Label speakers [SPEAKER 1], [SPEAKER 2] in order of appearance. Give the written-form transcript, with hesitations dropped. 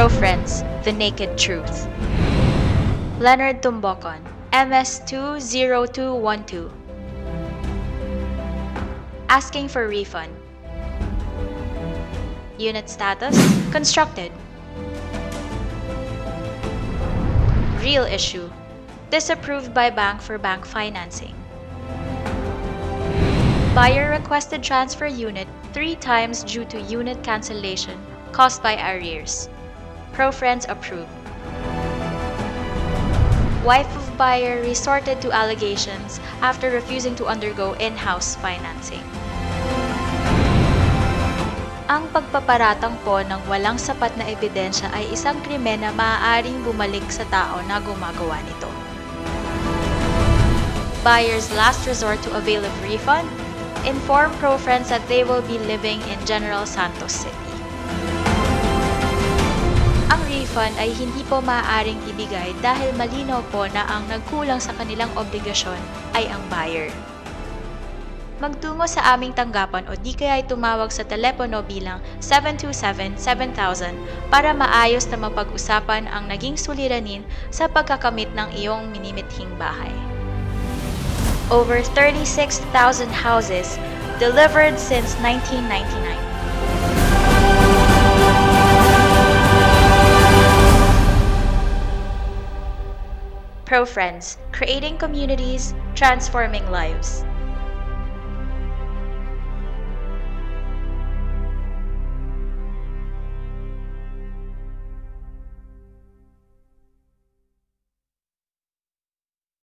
[SPEAKER 1] Pro-Friends, The Naked Truth. Leonard Tumbocon, MS20212. Asking for refund. Unit status, constructed. Real issue, disapproved by bank for bank financing. Buyer requested transfer unit 3 times due to unit cancellation caused by arrears. Pro-Friends approved. Wife of buyer resorted to allegations after refusing to undergo in-house financing. Ang pagpaparatang po ng walang sapat na ebidensya ay isang krimen na maaaring bumalik sa tao na gumagawa nito. Buyer's last resort to avail of refund, inform Pro-Friends that they will be living in General Santos City. Ang refund ay hindi po maaaring ibigay dahil malinaw po na ang nagkulang sa kanilang obligasyon ay ang buyer. Magtungo sa aming tanggapan o di kaya ay tumawag sa telepono bilang 727-7000 para maayos na mapag-usapan ang naging suliranin sa pagkakamit ng iyong minimithing bahay. Over 36,000 houses delivered since 1999. Pro-Friends, creating communities, transforming lives.